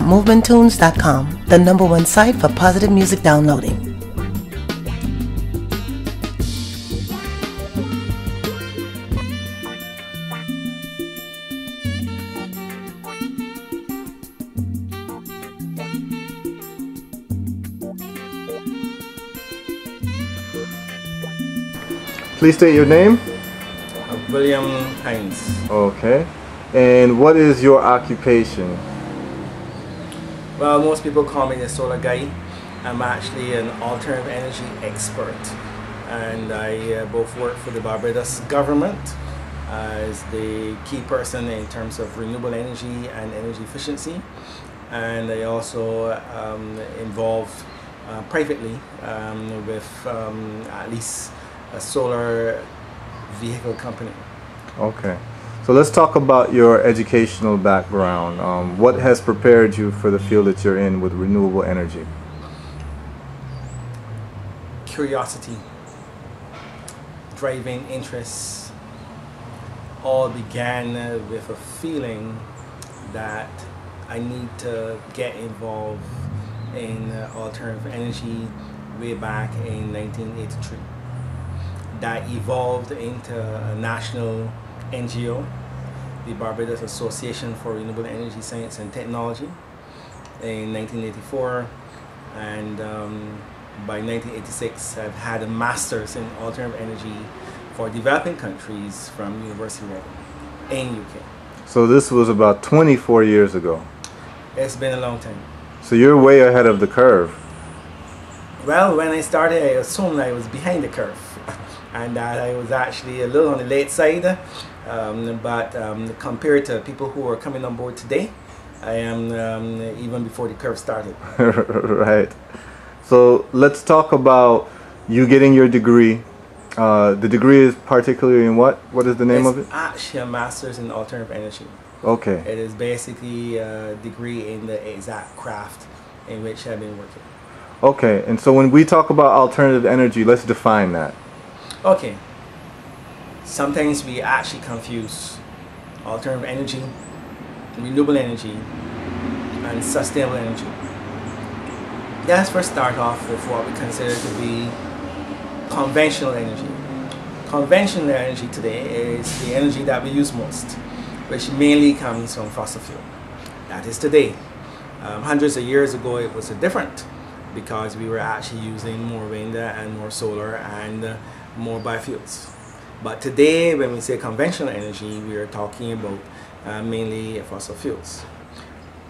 Movementunes.com, the #1 site for positive music downloading. Please state your name. William Hinds. Okay. And what is your occupation? Well, most people call me the solar guy. I'm actually an alternative energy expert, and I both work for the Barbados government as the key person in terms of renewable energy and energy efficiency, and I also involved privately with at least a solar vehicle company. Okay. So let's talk about your educational background. What has prepared you for the field that you're in with renewable energy? Curiosity, driving interests, all began with a feeling that I need to get involved in alternative energy way back in 1983. That evolved into a national NGO, the Barbados Association for Renewable Energy Science and Technology, in 1984, and by 1986 I've had a master's in alternative energy for developing countries from University of Reading in UK. So this was about 24 years ago. It's been a long time. So you're way ahead of the curve. Well, when I started, I assumed I was behind the curve, and that I was actually a little on the late side, but compared to people who are coming on board today, I am even before the curve started. Right. So let's talk about you getting your degree. The degree is particularly in what? What is the name of it? It's actually a master's in alternative energy. Okay. It is basically a degree in the exact craft in which I've been working. Okay, and so when we talk about alternative energy, let's define that. Okay. Sometimes we actually confuse alternative energy, renewable energy, and sustainable energy. Let's first start off with what we consider to be conventional energy. Conventional energy today is the energy that we use most, which mainly comes from fossil fuel. That is today. Hundreds of years ago it was different, because we were actually using more wind and more solar and more biofuels. But today, when we say conventional energy, we are talking about mainly fossil fuels.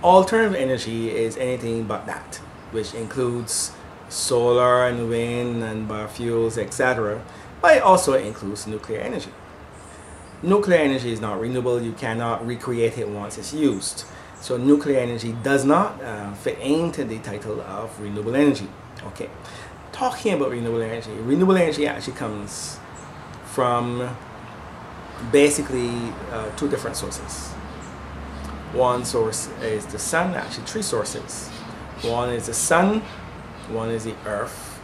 Alternative energy is anything but that, which includes solar and wind and biofuels, etc. But it also includes nuclear energy. Nuclear energy is not renewable. You cannot recreate it once it's used. So nuclear energy does not fit into the title of renewable energy. Okay, talking about renewable energy actually comes from basically two different sources. One source is the sun, actually three sources. One is the sun, one is the earth,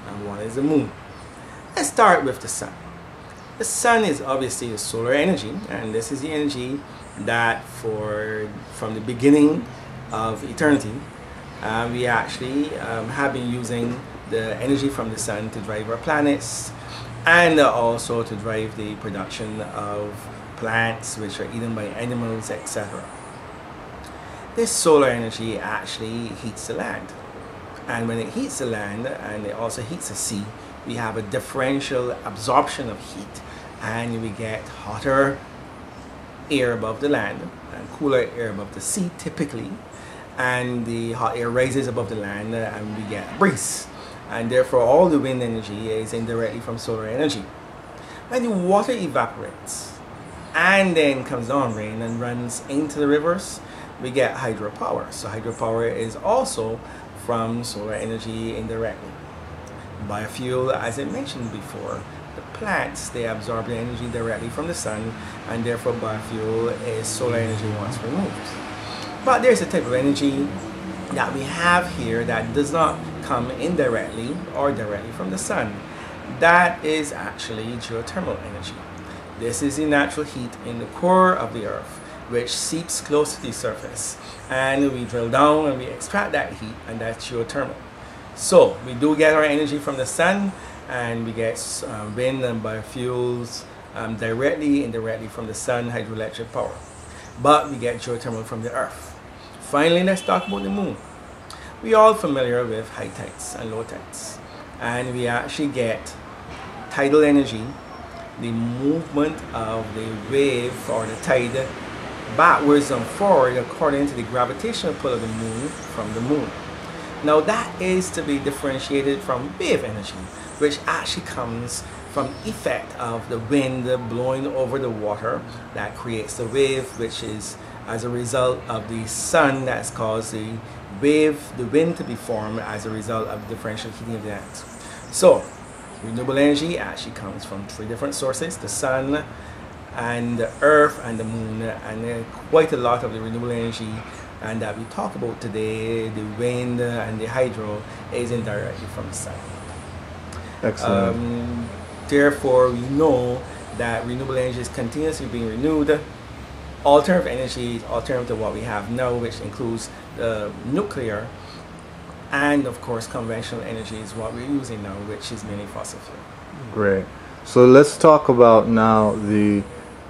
and one is the moon. Let's start with the sun. The sun is obviously the solar energy, and this is the energy that from the beginning of eternity we actually have been using the energy from the sun to drive our planets, and also to drive the production of plants which are eaten by animals, etc. This solar energy actually heats the land, and when it heats the land and it also heats the sea, we have a differential absorption of heat, and we get hotter air above the land and cooler air above the sea typically, and the hot air rises above the land and we get a breeze, and therefore all the wind energy is indirectly from solar energy. When the water evaporates and then comes down rain and runs into the rivers, we get hydropower. So hydropower is also from solar energy indirectly. Biofuel, as I mentioned before, the plants, they absorb the energy directly from the sun, and therefore biofuel is solar energy once removed. But there's a type of energy that we have here that does not come indirectly or directly from the sun. That is actually geothermal energy. This is the natural heat in the core of the earth which seeps close to the surface. And we drill down and we extract that heat, and that's geothermal. So we do get our energy from the sun, and we get wind and biofuels directly, indirectly from the sun, hydroelectric power. But we get geothermal from the earth. Finally, let's talk about the moon. We are all familiar with high tides and low tides, and we actually get tidal energy, the movement of the wave or the tide backwards and forward according to the gravitational pull of the moon from the moon. Now that is to be differentiated from wave energy, which actually comes from the effect of the wind blowing over the water that creates the wave, which is as a result of the sun that's caused the wind to be formed as a result of the differential heating of the atoms. So renewable energy actually comes from 3 different sources: the sun and the earth and the moon, and quite a lot of the renewable energy and that we talk about today, the wind and the hydro, is indirectly from the sun. Excellent. Therefore, we know that renewable energy is continuously being renewed. Alternative energy, alternative to what we have now, which includes nuclear, and of course conventional energy is what we're using now, which is mainly fossil fuel. Great. So let's talk about now the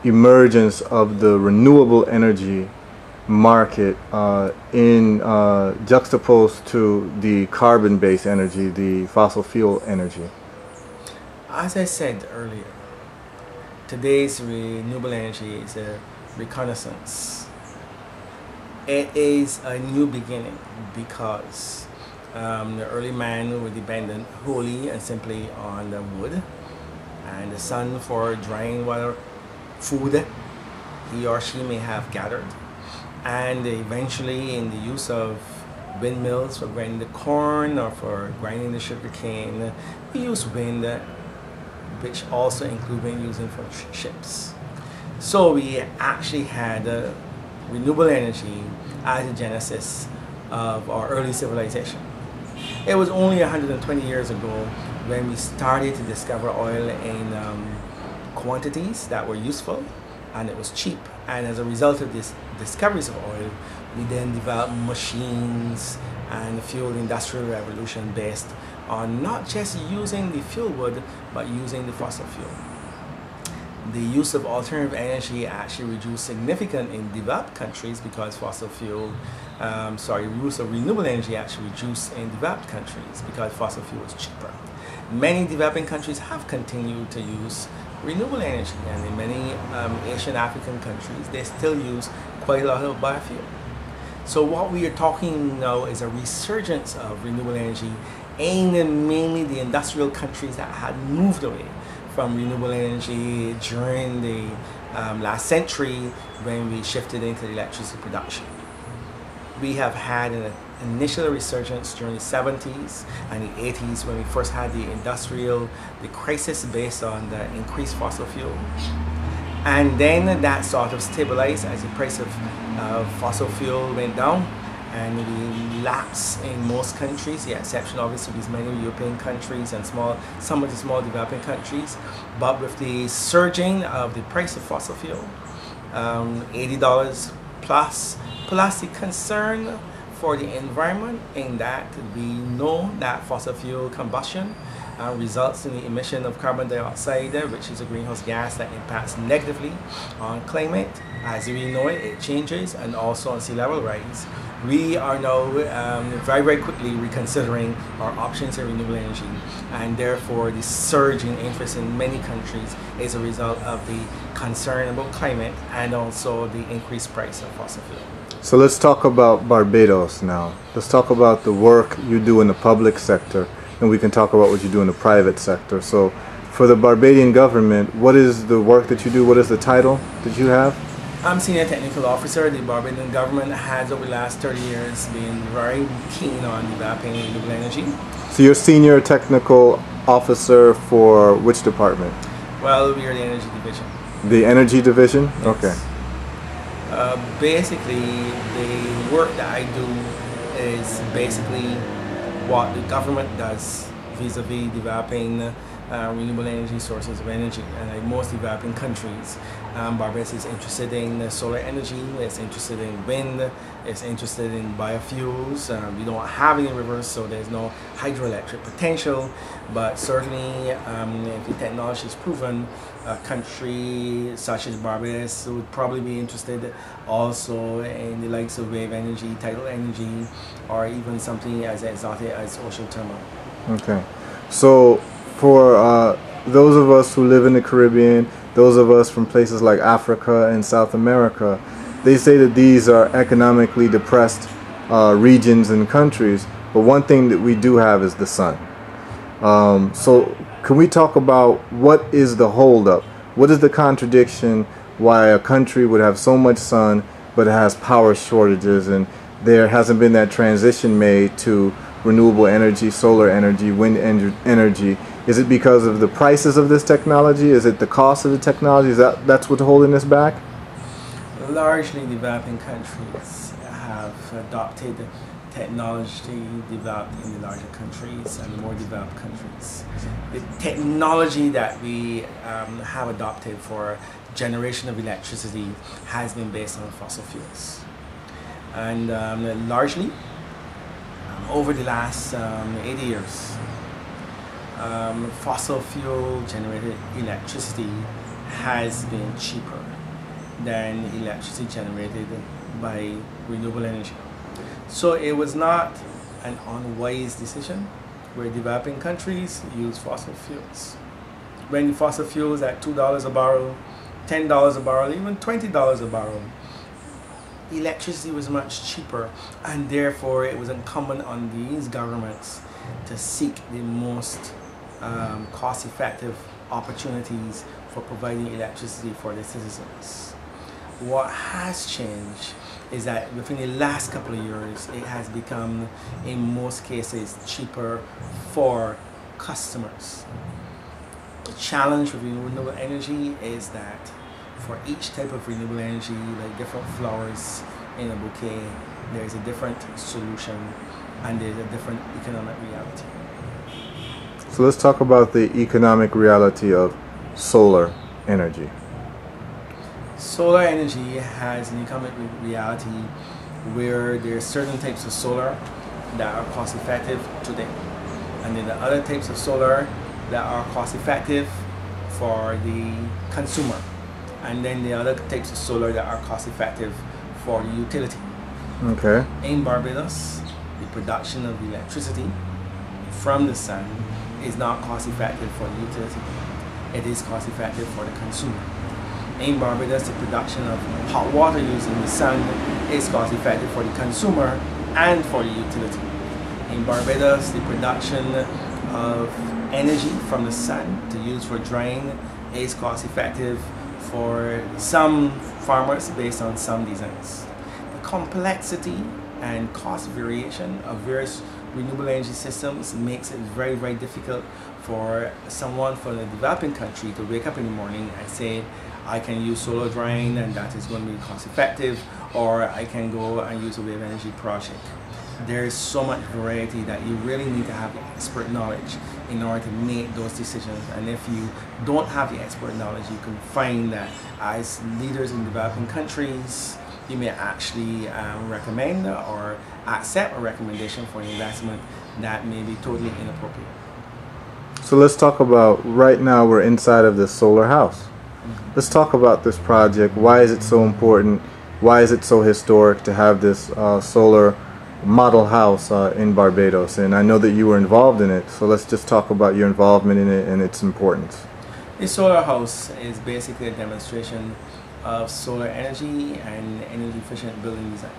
emergence of the renewable energy market in juxtaposed to the carbon-based energy, the fossil fuel energy. As I said earlier, today's renewable energy is a reconnaissance. It is a new beginning because the early man was dependent wholly and simply on the wood and the sun for drying whatever food he or she may have gathered, and eventually in the use of windmills for grinding the corn or for grinding the sugar cane, we use wind, which also include wind using for ships. So we actually had renewable energy as the genesis of our early civilization. It was only 120 years ago when we started to discover oil in quantities that were useful, and it was cheap. And as a result of these discoveries of oil, we then developed machines and fueled the Industrial Revolution based on not just using the fuel wood, but using the fossil fuel. The use of alternative energy actually reduced significantly in developed countries because use of renewable energy actually reduced in developed countries because fossil fuel is cheaper. Many developing countries have continued to use renewable energy, and in many Asian African countries they still use quite a lot of biofuel. So what we are talking now is a resurgence of renewable energy in mainly the industrial countries that had moved away from renewable energy during the last century when we shifted into electricity production. We have had an initial resurgence during the 70s and the 80s when we first had the crisis based on the increased fossil fuel. And then that sort of stabilized as the price of fossil fuel went down, and we lapsed in most countries, the exception obviously is many European countries and some of the small developing countries. But with the surging of the price of fossil fuel, $80 plus the concern for the environment, in that we know that fossil fuel combustion results in the emission of carbon dioxide, which is a greenhouse gas that impacts negatively on climate. As we know it, it changes, and also on sea level rise. We are now very quickly reconsidering our options in renewable energy, and therefore the surge in interest in many countries is a result of the concern about climate and also the increased price of fossil fuel. So let's talk about Barbados now. Let's talk about the work you do in the public sector, and we can talk about what you do in the private sector. So for the Barbadian government, what is the work that you do? What is the title that you have? I'm Senior Technical Officer. The Barbadian government has over the last 30 years been very keen on developing renewable energy. So you're Senior Technical Officer for which department? Well, we are the Energy Division. The Energy Division? Yes. Okay. Basically, the work that I do is basically what the government does vis-a-vis developing renewable energy sources of energy. And like most developing countries, Barbados is interested in solar energy, it's interested in wind, it's interested in biofuels. We don't have any rivers, so there's no hydroelectric potential, but certainly if the technology is proven, a country such as Barbados would probably be interested also in the likes of wave energy, tidal energy, or even something as exotic as ocean thermal. Okay, so for those of us who live in the Caribbean, those of us from places like Africa and South America, they say that these are economically depressed regions and countries, but one thing that we do have is the sun. So can we talk about what is the holdup? What is the contradiction why a country would have so much sun but it has power shortages, and there hasn't been that transition made to renewable energy, solar energy, wind energy? Is it because of the prices of this technology? Is it the cost of the technology? That's what's holding us back? Largely developing countries have adopted technology developed in the larger countries and the more developed countries. The technology that we have adopted for generation of electricity has been based on fossil fuels. And largely, over the last 80 years, fossil fuel generated electricity has been cheaper than electricity generated by renewable energy. So it was not an unwise decision where developing countries use fossil fuels. When fossil fuels at $2 a barrel, $10 a barrel, even $20 a barrel, electricity was much cheaper, and therefore it was incumbent on these governments to seek the most cost-effective opportunities for providing electricity for their citizens. What has changed is that within the last couple of years, it has become, in most cases, cheaper for customers. The challenge with renewable energy is that for each type of renewable energy, like different flowers in a bouquet, there is a different solution and there's a different economic reality. So let's talk about the economic reality of solar energy. Solar energy has an economic reality where there are certain types of solar that are cost effective today, and then the other types of solar that are cost effective for the consumer, and then the other types of solar that are cost effective for the utility. Okay. In Barbados, the production of electricity from the sun is not cost effective for the utility. It is cost effective for the consumer. In Barbados, the production of hot water using the sun is cost effective for the consumer and for the utility. In Barbados, the production of energy from the sun to use for drying is cost effective for some farmers based on some designs. The complexity and cost variation of various renewable energy systems makes it very, very difficult for someone from a developing country to wake up in the morning and say, I can use solar drying and that is going to be cost effective, or I can go and use a wave energy project. There is so much variety that you really need to have the expert knowledge in order to make those decisions. And if you don't have the expert knowledge, you can find that as leaders in developing countries, you may actually recommend or accept a recommendation for an investment that may be totally inappropriate. So let's talk about, right now we're inside of this solar house. Let's talk about this project. Why is it so important? Why is it so historic to have this solar model house in Barbados? And I know that you were involved in it, so let's just talk about your involvement in it and its importance. The solar house is basically a demonstration of solar energy and energy efficient building design.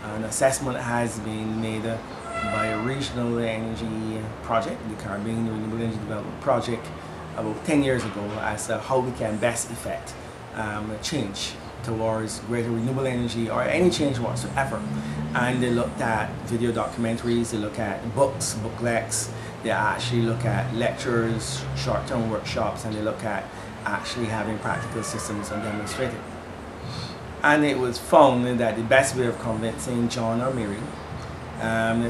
An assessment has been made by a regional energy project, the Caribbean Renewable Energy Development Project, about 10 years ago, as to how we can best effect change towards greater renewable energy or any change whatsoever. And they looked at video documentaries, they look at books, booklets, they actually look at lectures, short-term workshops, and they look at actually having practical systems and demonstrated. And it was found that the best way of convincing John or Mary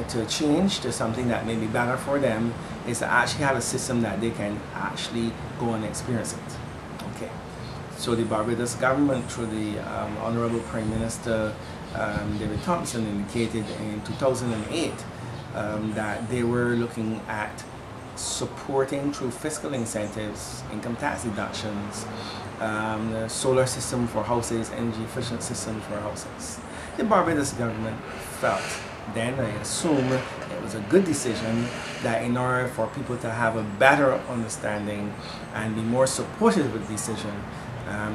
to change to something that may be better for them is to actually have a system that they can actually go and experience it. Okay. So the Barbados government, through the Honorable Prime Minister David Thompson, indicated in 2008 that they were looking at supporting through fiscal incentives, income tax deductions, the solar system for houses, energy efficient systems for houses. The Barbados government felt then, I assume, it was a good decision that in order for people to have a better understanding and be more supportive of the decision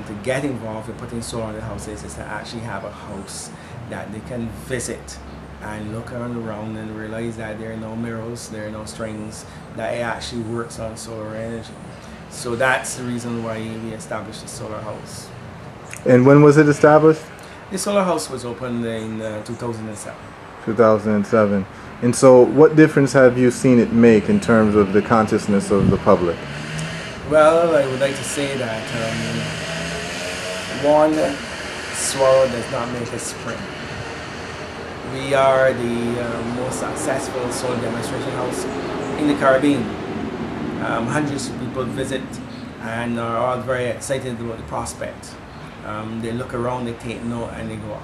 to get involved in putting solar on the houses, is to actually have a house that they can visit and look around and realize that there are no mirrors, there are no strings, that it actually works on solar energy. So that's the reason why we established the solar house. And when was it established? The solar house was opened in 2007. 2007. And so what difference have you seen it make in terms of the consciousness of the public? Well, I would like to say that one swallow does not make a spring. We are the most successful solar demonstration house in the Caribbean. Hundreds of people visit and are all very excited about the prospect. They look around, they take note, and they go off.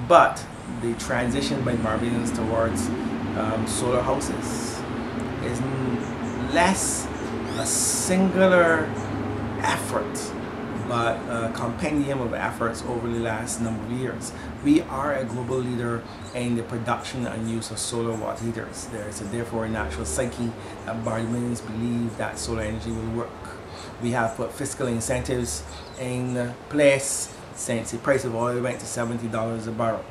But the transition by Barbadians towards solar houses is less a singular effort, but a compendium of efforts over the last number of years. We are a global leader in the production and use of solar water heaters. There is therefore a natural psyche that Barbadians believe that solar energy will work. We have put fiscal incentives in place since the price of oil went to $70 a barrel.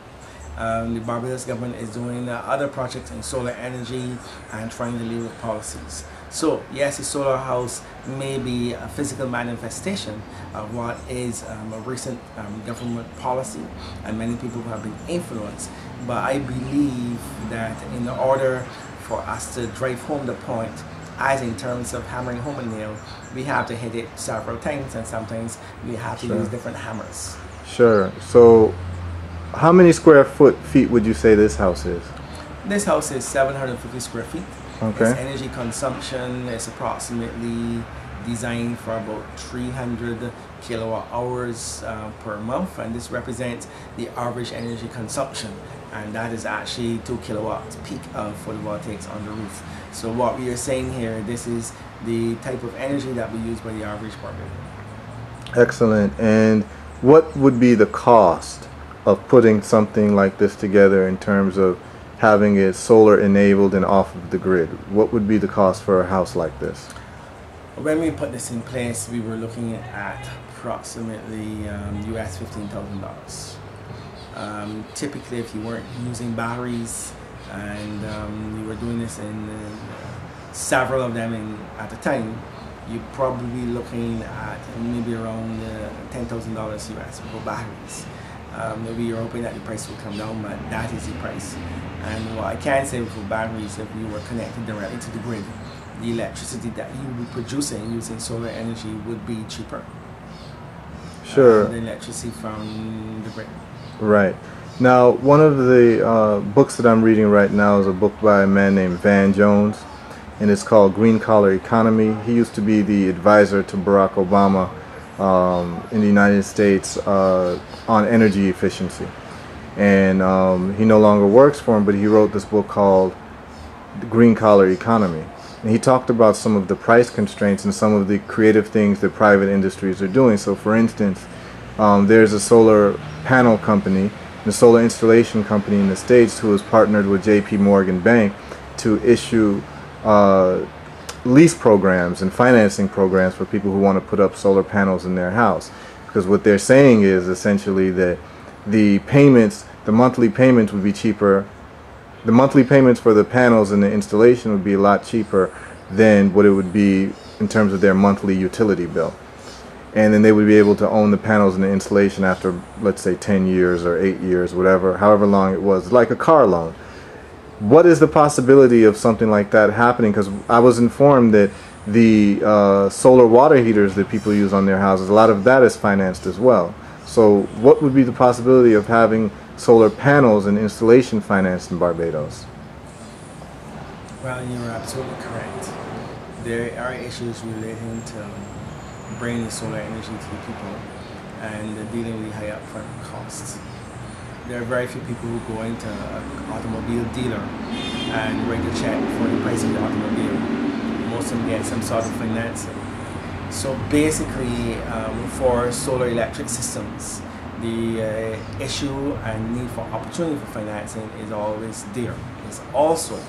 The Barbados government is doing other projects in solar energy and trying to lead with policies. So yes, the solar house may be a physical manifestation of what is a recent government policy, and many people have been influenced. But I believe that in order for us to drive home the point, as in terms of hammering home a nail, we have to hit it several times, and sometimes we have to use different hammers. Sure. So how many feet would you say this house is? This house is 750 square feet. Okay. Its energy consumption is approximately designed for about 300 kilowatt hours per month, and this represents the average energy consumption, and that is actually 2 kilowatts peak of photovoltaics on the roof. So what we are saying here, this is the type of energy that we use by the average Barbadian. Excellent. And what would be the cost of putting something like this together in terms of having it solar enabled and off of the grid? What would be the cost for a house like this? When we put this in place, we were looking at approximately US $15,000. Typically, if you weren't using batteries and you were doing this in several of them at a time, you'd probably be looking at maybe around $10,000 US for batteries. We are hoping that the price will come down, but that is the price. And what I can say for batteries, if you were connected directly to the grid, the electricity that you would be producing using solar energy would be cheaper. Sure. The electricity from the grid. Right. Now, one of the books that I'm reading right now is a book by a man named Van Jones, and it's called Green Collar Economy. He used to be the advisor to Barack Obama in the United States on energy efficiency. And he no longer works for him, but he wrote this book called The Green Collar Economy. And he talked about some of the price constraints and some of the creative things that private industries are doing. So for instance, there's a solar panel company, the solar installation company in the States, who has partnered with JP Morgan Bank to issue lease programs and financing programs for people who want to put up solar panels in their house. Because what they're saying is essentially that the payments, the monthly payments would be cheaper. The monthly payments for the panels and the installation would be a lot cheaper than what it would be in terms of their monthly utility bill. And then they would be able to own the panels and the installation after, let's say, 10 years or 8 years, whatever, however long it was, like a car loan. What is the possibility of something like that happening? Because I was informed that the solar water heaters that people use on their houses, a lot of that is financed as well. So what would be the possibility of having solar panels and installation financed in Barbados? Well, you're absolutely correct. There are issues relating to bringing solar energy to the people and dealing with high upfront costs. There are very few people who go into an automobile dealer and write a check for the price of the automobile. Most of them get some sort of financing. So basically, for solar electric systems, the issue and need for opportunity for financing is always there. It's also there.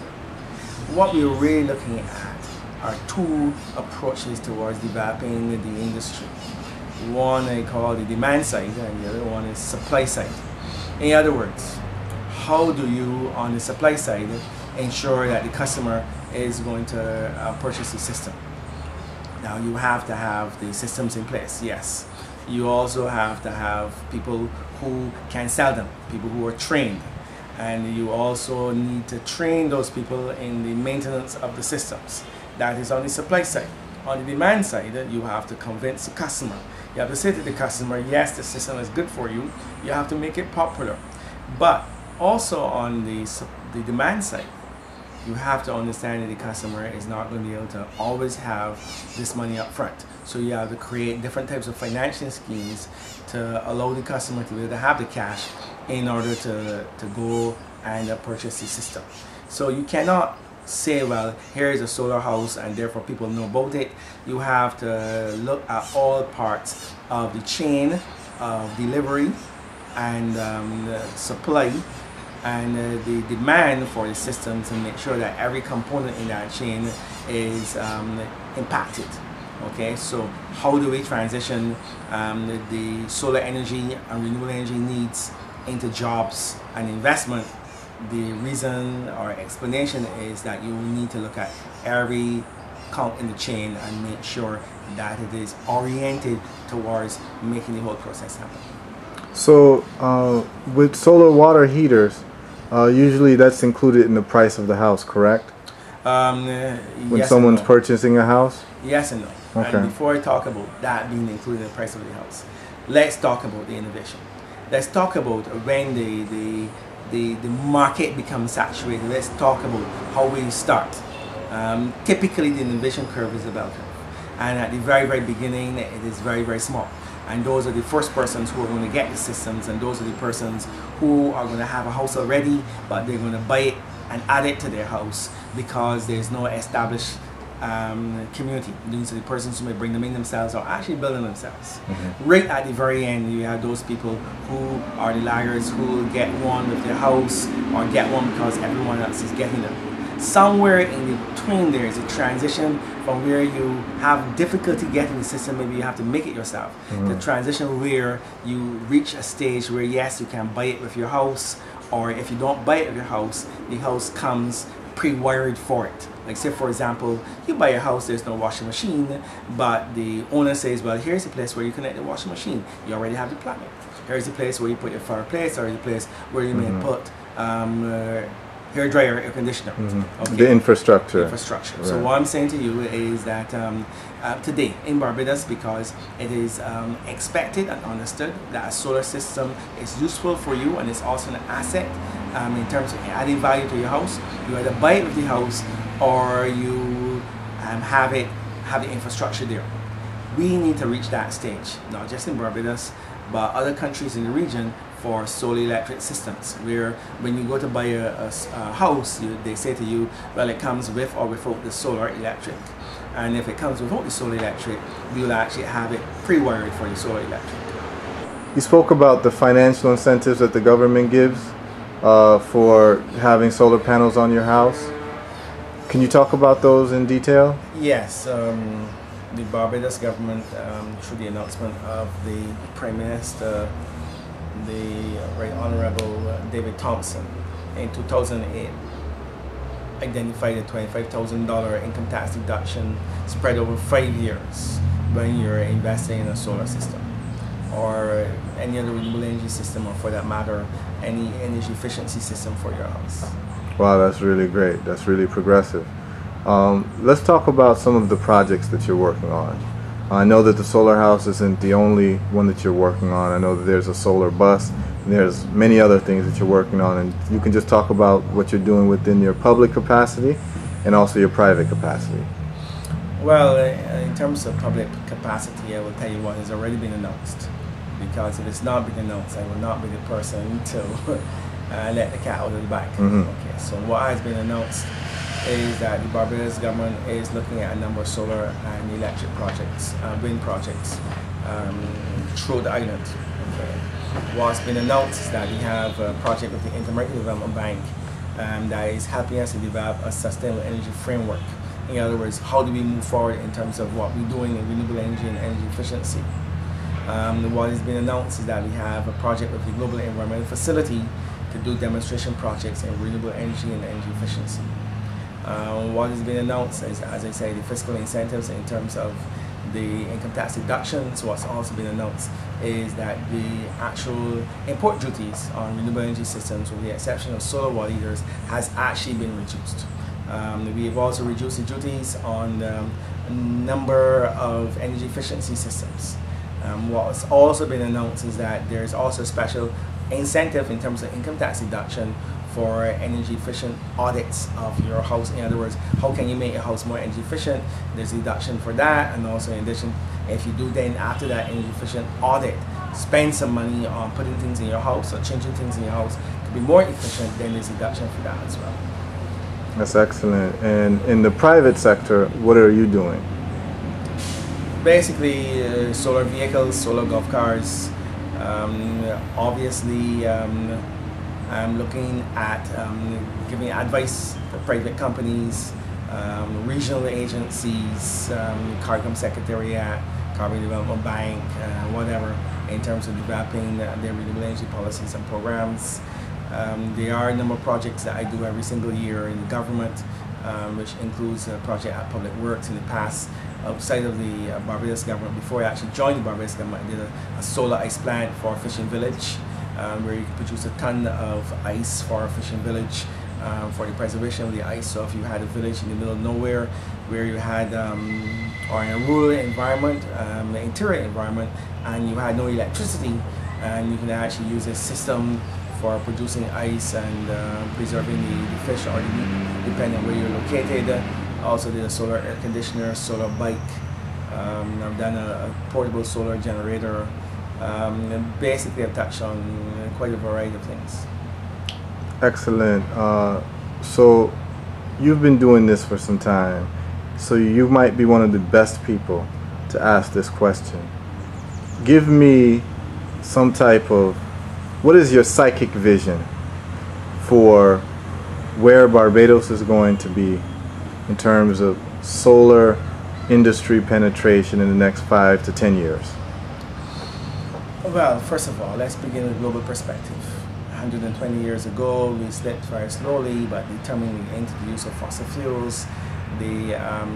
What we're really looking at are two approaches towards developing the industry. One I call the demand side, and the other one is supply side. In other words, how do you, on the supply side, ensure that the customer is going to purchase the system? Now, you have to have the systems in place, yes. You also have to have people who can sell them, people who are trained. And you also need to train those people in the maintenance of the systems. That is on the supply side. On the demand side, you have to convince the customer. You have to say to the customer, yes, the system is good for you. You have to make it popular. But also on the demand side, you have to understand that the customer is not going to be able to always have this money up front. So you have to create different types of financing schemes to allow the customer to be able to have the cash in order to go and purchase the system. So you cannot say, well, here is a solar house and therefore people know about it. You have to look at all parts of the chain of delivery and supply and the demand for the system to make sure that every component in that chain is impacted. Okay, so how do we transition the solar energy and renewable energy needs into jobs and investment? The reason or explanation is that you need to look at every count in the chain and make sure that it is oriented towards making the whole process happen. So with solar water heaters, usually that's included in the price of the house, correct? When yes someone's no. purchasing a house? Yes and no. Okay. And before I talk about that being included in the price of the house, let's talk about the innovation. Let's talk about when the market becomes saturated. Let's talk about how we start. Typically the innovation curve is a bell curve. And at the very, very beginning, it is very, very small. And those are the first persons who are going to get the systems, and those are the persons who are going to have a house already, but they're going to buy it and add it to their house because there's no established community. These are the persons who may bring them in themselves or actually building themselves. Mm-hmm. Right at the very end, you have those people who are the laggards who will get one with their house or get one because everyone else is getting them. Somewhere in between there is a transition from where you have difficulty getting the system, maybe you have to make it yourself, mm-hmm. to transition where you reach a stage where yes, you can buy it with your house, or if you don't buy it with your house, the house comes pre-wired for it. Like say for example, you buy a house, there's no washing machine, but the owner says, well, here's the place where you connect the washing machine. You already have the plumbing. Here's the place where you put your fireplace, or the place where you mm-hmm. may put hair dryer, air conditioner. Mm-hmm. Okay? The infrastructure. Right. So what I'm saying to you is that today in Barbados, because it is expected and understood that a solar system is useful for you and it's also an asset in terms of adding value to your house. You either buy it with the house or you have the infrastructure there. We need to reach that stage, not just in Barbados, but other countries in the region, for solar electric systems, where when you go to buy a house, they say to you, well, it comes with or without the solar electric. And if it comes without the solar electric, we will actually have it pre-wired for the solar electric. You spoke about the financial incentives that the government gives for having solar panels on your house. Can you talk about those in detail? Yes. The Barbados government, through the announcement of the Prime Minister, the Right Honorable David Thompson, in 2008, identified a $25,000 income tax deduction spread over 5 years when you're investing in a solar system or any other renewable energy system, or for that matter, any energy efficiency system for your house. Wow, that's really great. That's really progressive. Let's talk about some of the projects that you're working on. I know that the solar house isn't the only one that you're working on. I know that there's a solar bus, and there's many other things that you're working on, and you can just talk about what you're doing within your public capacity, and also your private capacity? Well, in terms of public capacity, I will tell you what has already been announced. Because if it's not been announced, I will not be the person to let the cat out of the bag. Okay, so what has been announced is that the Barbados government is looking at a number of solar and electric projects, wind projects through the island. Okay. What's been announced is that we have a project with the Inter-American Development Bank that is helping us to develop a sustainable energy framework. In other words, how do we move forward in terms of what we're doing in renewable energy and energy efficiency? What has been announced is that we have a project with the Global Environmental Facility to do demonstration projects in renewable energy and energy efficiency. What has been announced is, as I say, the fiscal incentives in terms of the income tax deductions. What's also been announced is that the actual import duties on renewable energy systems, with the exception of solar water heaters, has actually been reduced. We have also reduced the duties on a number of energy efficiency systems. What's also been announced is that there's also a special incentive in terms of income tax deduction for energy efficient audits of your house. In other words, how can you make your house more energy efficient? There's a deduction for that, and also in addition, if you do then after that energy efficient audit, spend some money on putting things in your house or changing things in your house to be more efficient, then there's a deduction for that as well. That's excellent. And in the private sector, what are you doing? Basically, solar vehicles, solar golf cars. Obviously, I'm looking at giving advice to private companies, regional agencies, CARICOM Secretariat, Carbon Development Bank, whatever, in terms of developing their renewable energy policies and programs. There are a number of projects that I do every single year in the government, which includes a project at Public Works in the past. Outside of the Barbados government, before I actually joined the Barbados government, I did a solar ice plant for a fishing village, where you could produce a ton of ice for a fishing village for the preservation of the ice. So if you had a village in the middle of nowhere where you had, or in a rural environment, interior environment, and you had no electricity, and you can actually use a system for producing ice and preserving the fish or the meat, depending on where you're located. Also did a solar air conditioner, solar bike. I've done a portable solar generator. And basically I've touched on quite a variety of things. Excellent. So you've been doing this for some time, so you might be one of the best people to ask this question. Give me some type of, what is your psychic vision for where Barbados is going to be in terms of solar industry penetration in the next 5 to 10 years? Well, first of all, let's begin with global perspective. 120 years ago, we slipped very slowly but determinedly into the use of fossil fuels, the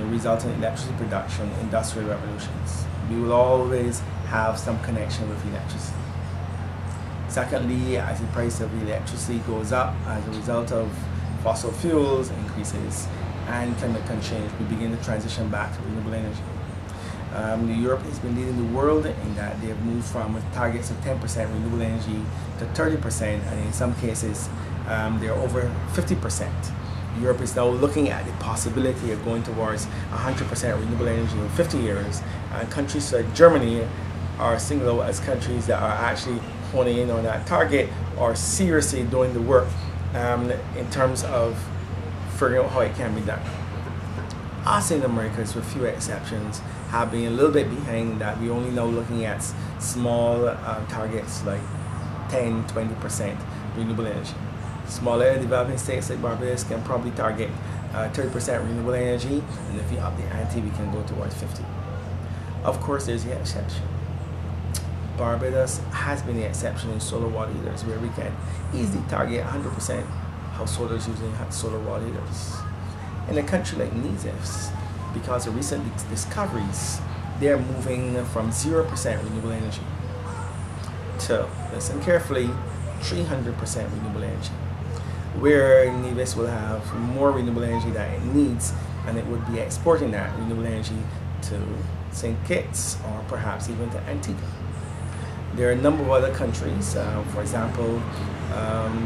resulting electricity production, industrial revolutions. We will always have some connection with electricity. Secondly, as the price of electricity goes up as a result of fossil fuels increases and climate change, we begin to transition back to renewable energy. Europe has been leading the world in that they have moved from with targets of 10% renewable energy to 30%, and in some cases they're over 50%. Europe is now looking at the possibility of going towards 100% renewable energy in 50 years, and countries like Germany are singled out as countries that are actually honing in on that target or seriously doing the work in terms of figuring out how it can be done. Us in Americas, with few exceptions, have been a little bit behind that. We're only now looking at small targets like 10-20% renewable energy. Smaller developing states like Barbados can probably target 30% renewable energy, and if you up the ante, we can go towards 50%. Of course, there's the exception. Barbados has been the exception in solar water heaters, where we can easily target 100% householders using solar water heaters. In a country like Niger, because of recent discoveries, they're moving from 0% renewable energy to, listen carefully, 300% renewable energy, where Nevis will have more renewable energy that it needs, and it would be exporting that renewable energy to St. Kitts or perhaps even to Antigua. There are a number of other countries, for example,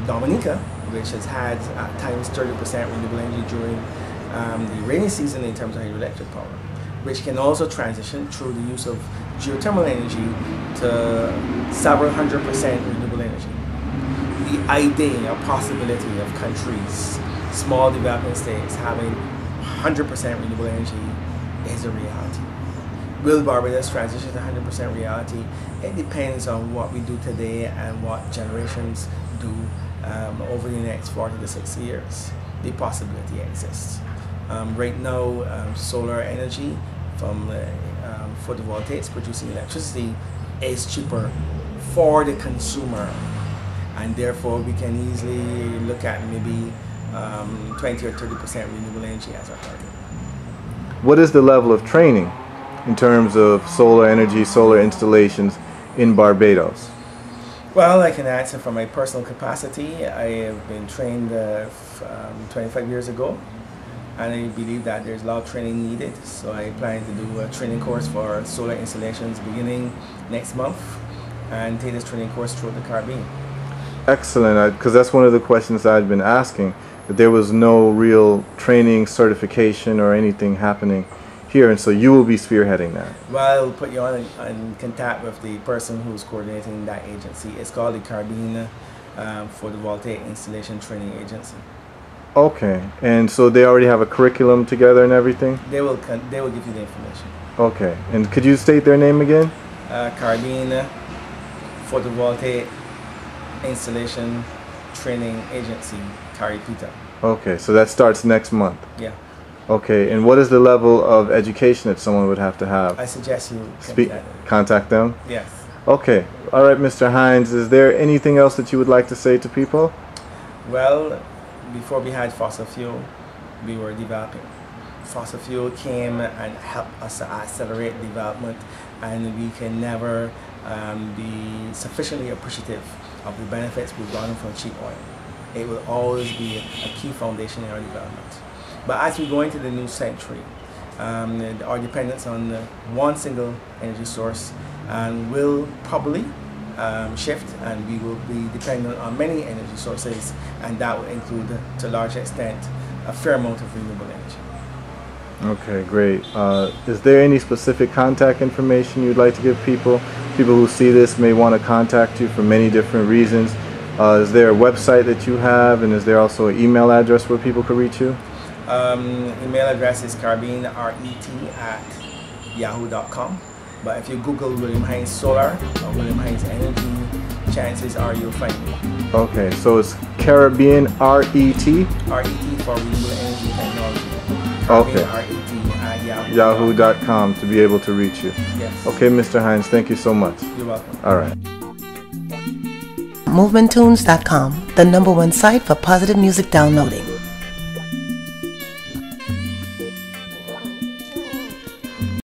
Dominica, which has had at times 30% renewable energy during the rainy season in terms of hydroelectric power, which can also transition through the use of geothermal energy to several 100% renewable energy. The idea or possibility of countries, small developing states, having 100% renewable energy is a reality. Will Barbados transition to 100% reality? It depends on what we do today and what generations do over the next 40 to 60 years. The possibility exists. Right now, solar energy from photovoltaics producing electricity is cheaper for the consumer, and therefore we can easily look at maybe 20 or 30% renewable energy as our target. What is the level of training in terms of solar energy, solar installations in Barbados? Well, I can answer from my personal capacity. I have been trained 25 years ago, and I believe that there's a lot of training needed. So I plan to do a training course for solar installations beginning next month and take this training course throughout the Caribbean. Excellent, because that's one of the questions I'd been asking, that there was no real training, certification, or anything happening here, and so you will be spearheading that. Well, I'll put you in contact with the person who's coordinating that agency. It's called the Caribbean Photovoltaic Installation Training Agency. Okay, and so they already have a curriculum together and everything? They will give you the information. Okay, and could you state their name again? Caribbean Photovoltaic Installation Training Agency, Caripita. Okay, so that starts next month. Yeah. Okay, and what is the level of education that someone would have to have? I suggest you contact them? Yes. Okay, all right, Mr. Hinds, is there anything else that you would like to say to people? Well, before we had fossil fuel, we were developing. Fossil fuel came and helped us to accelerate development, and we can never be sufficiently appreciative of the benefits we've gotten from cheap oil. It will always be a key foundation in our development. But as we go into the new century, our dependence on one single energy source will probably shift, and we will be dependent on many energy sources, and that will include, to a large extent, a fair amount of renewable energy. Okay, great. Is there any specific contact information you'd like to give people? People who see this may want to contact you for many different reasons. Is there a website that you have, and is there also an email address where people could reach you? Email address is caribbeanret@yahoo.com. But if you Google William Hinds Solar or William Hinds Energy, chances are you'll find me. Okay, so it's Caribbean RET? RET for Renewable Energy Technology. Okay. RET@yahoo.com. Yahoo.com to be able to reach you. Yes. Okay, Mr. Hinds, thank you so much. You're welcome. All right. Movementunes.com, the #1 site for positive music downloading.